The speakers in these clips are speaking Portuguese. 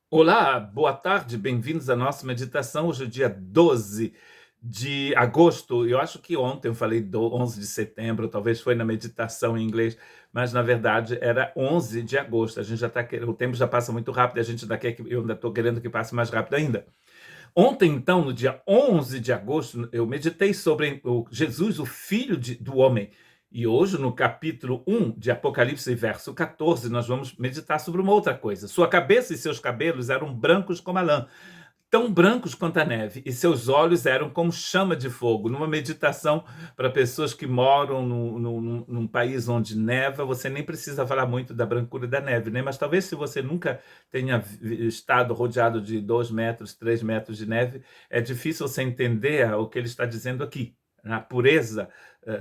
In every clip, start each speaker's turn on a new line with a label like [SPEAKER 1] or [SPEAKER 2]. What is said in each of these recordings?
[SPEAKER 1] Olá, boa tarde, bem-vindos à nossa meditação. Hoje é dia 12 de agosto. Eu acho que ontem eu falei 11 de setembro, talvez foi na meditação em inglês, mas na verdade era 11 de agosto. A gente já está, o tempo já passa muito rápido, a gente ainda quer que, eu ainda estou querendo que passe mais rápido ainda. Ontem, então, no dia 11 de agosto, eu meditei sobre o Jesus, o Filho do Homem. E hoje, no capítulo 1 de Apocalipse, verso 14, nós vamos meditar sobre uma outra coisa. Sua cabeça e seus cabelos eram brancos como a lã, tão brancos quanto a neve, e seus olhos eram como chama de fogo. Numa meditação para pessoas que moram num país onde neva, você nem precisa falar muito da brancura da neve, né? Mas talvez se você nunca tenha estado rodeado de 2 metros, 3 metros de neve, é difícil você entender o que ele está dizendo aqui. A pureza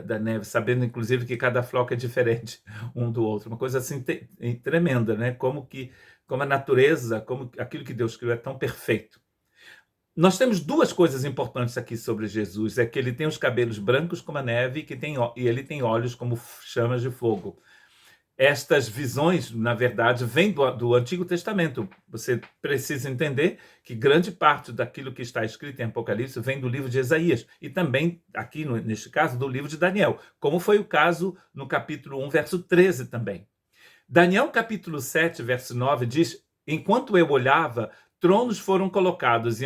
[SPEAKER 1] da neve, sabendo inclusive que cada floco é diferente um do outro, uma coisa assim tremenda, né? Como a natureza, como aquilo que Deus criou é tão perfeito. Nós temos duas coisas importantes aqui sobre Jesus: é que ele tem os cabelos brancos como a neve e ele tem olhos como chamas de fogo. Estas visões, na verdade, vêm do Antigo Testamento. Você precisa entender que grande parte daquilo que está escrito em Apocalipse vem do livro de Isaías e também, aqui neste caso, do livro de Daniel, como foi o caso no capítulo 1, verso 13 também. Daniel capítulo 7, verso 9 diz: enquanto eu olhava, tronos foram colocados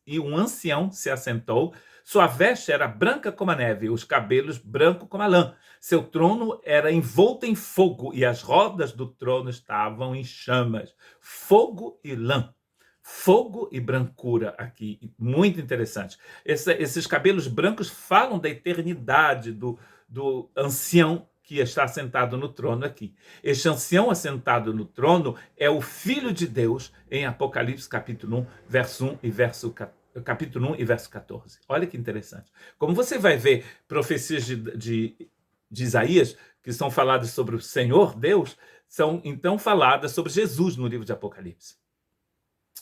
[SPEAKER 1] e um ancião se assentou. Sua veste era branca como a neve, os cabelos branco como a lã. Seu trono era envolto em fogo e as rodas do trono estavam em chamas. Fogo e lã. Fogo e brancura aqui, muito interessante. Esses cabelos brancos falam da eternidade do ancião que está sentado no trono aqui. Este ancião assentado no trono é o Filho de Deus em Apocalipse capítulo 1, verso 1 e verso 14. Capítulo 1 e verso 14. Olha que interessante. Como você vai ver profecias de Isaías, que são faladas sobre o Senhor Deus, são então faladas sobre Jesus no livro de Apocalipse.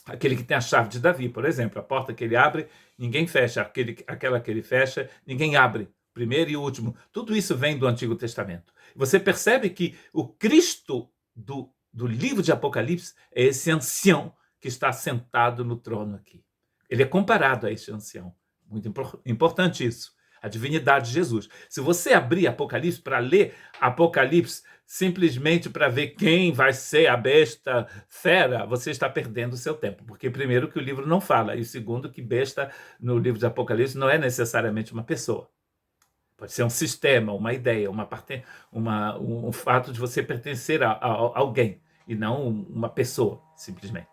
[SPEAKER 1] Aquele que tem a chave de Davi, por exemplo, a porta que ele abre, ninguém fecha, aquela que ele fecha, ninguém abre. Primeiro e último, tudo isso vem do Antigo Testamento. Você percebe que o Cristo do livro de Apocalipse é esse ancião que está sentado no trono aqui. Ele é comparado a esse ancião. Muito importante isso. A divindade de Jesus. Se você abrir Apocalipse para ler Apocalipse simplesmente para ver quem vai ser a besta fera, você está perdendo o seu tempo. Porque, primeiro, que o livro não fala, e segundo, que besta no livro de Apocalipse não é necessariamente uma pessoa. Pode ser um sistema, uma ideia, um fato de você pertencer a alguém, e não uma pessoa, simplesmente.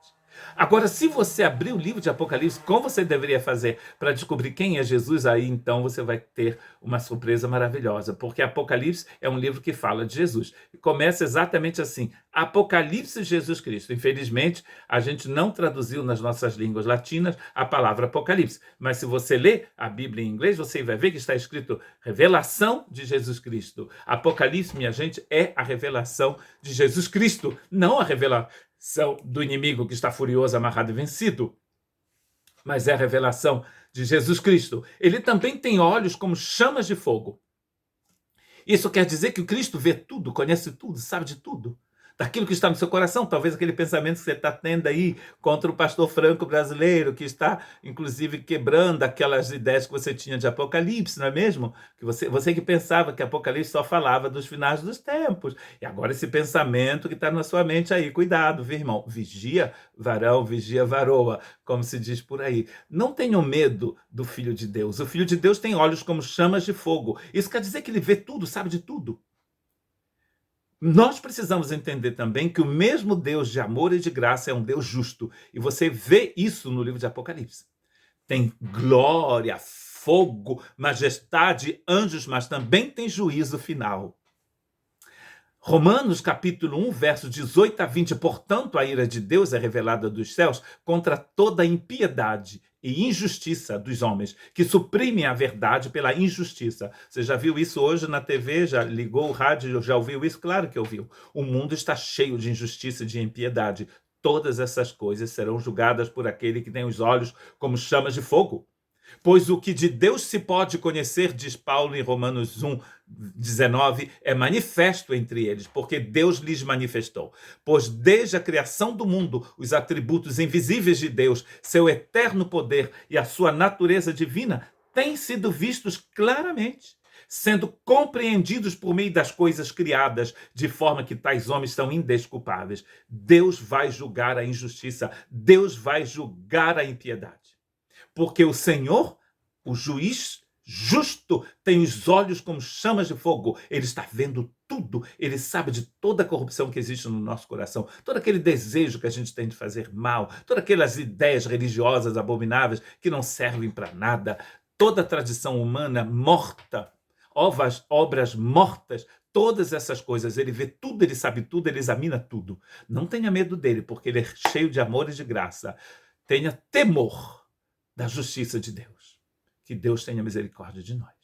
[SPEAKER 1] Agora, se você abrir o livro de Apocalipse, como você deveria fazer para descobrir quem é Jesus, aí então você vai ter uma surpresa maravilhosa, porque Apocalipse é um livro que fala de Jesus. E começa exatamente assim: Apocalipse de Jesus Cristo. Infelizmente, a gente não traduziu nas nossas línguas latinas a palavra Apocalipse, mas se você ler a Bíblia em inglês, você vai ver que está escrito revelação de Jesus Cristo. Apocalipse, minha gente, é a revelação de Jesus Cristo, não a revelação do inimigo que está furioso, amarrado e vencido, mas é a revelação de Jesus Cristo. Ele também tem olhos como chamas de fogo. Isso quer dizer que o Cristo vê tudo, conhece tudo, sabe de tudo. Daquilo que está no seu coração, talvez aquele pensamento que você está tendo aí contra o pastor Franco brasileiro, que está, inclusive, quebrando aquelas ideias que você tinha de Apocalipse, não é mesmo? Que você que pensava que Apocalipse só falava dos finais dos tempos. E agora esse pensamento que está na sua mente aí, cuidado, viu, irmão? Vigia, varão, vigia, varoa, como se diz por aí. Não tenham medo do Filho de Deus. O Filho de Deus tem olhos como chamas de fogo. Isso quer dizer que ele vê tudo, sabe de tudo. Nós precisamos entender também que o mesmo Deus de amor e de graça é um Deus justo. E você vê isso no livro de Apocalipse. Tem glória, fogo, majestade, anjos, mas também tem juízo final. Romanos capítulo 1, versos 18 a 20. Portanto, a ira de Deus é revelada dos céus contra toda a impiedade e injustiça dos homens, que suprimem a verdade pela injustiça. Você já viu isso hoje na TV? Já ligou o rádio? Já ouviu isso? Claro que ouviu. O mundo está cheio de injustiça e de impiedade. Todas essas coisas serão julgadas por aquele que tem os olhos como chamas de fogo. Pois o que de Deus se pode conhecer, diz Paulo em Romanos 1:19, é manifesto entre eles, porque Deus lhes manifestou. Pois desde a criação do mundo, os atributos invisíveis de Deus, seu eterno poder e a sua natureza divina têm sido vistos claramente, sendo compreendidos por meio das coisas criadas, de forma que tais homens são indesculpáveis. Deus vai julgar a injustiça, Deus vai julgar a impiedade. Porque o Senhor, o juiz justo, tem os olhos como chamas de fogo. Ele está vendo tudo. Ele sabe de toda a corrupção que existe no nosso coração, todo aquele desejo que a gente tem de fazer mal, todas aquelas ideias religiosas abomináveis que não servem para nada, toda a tradição humana morta, obras mortas, todas essas coisas. Ele vê tudo, ele sabe tudo, ele examina tudo. Não tenha medo dele, porque ele é cheio de amor e de graça. Tenha temor da justiça de Deus. Que Deus tenha misericórdia de nós.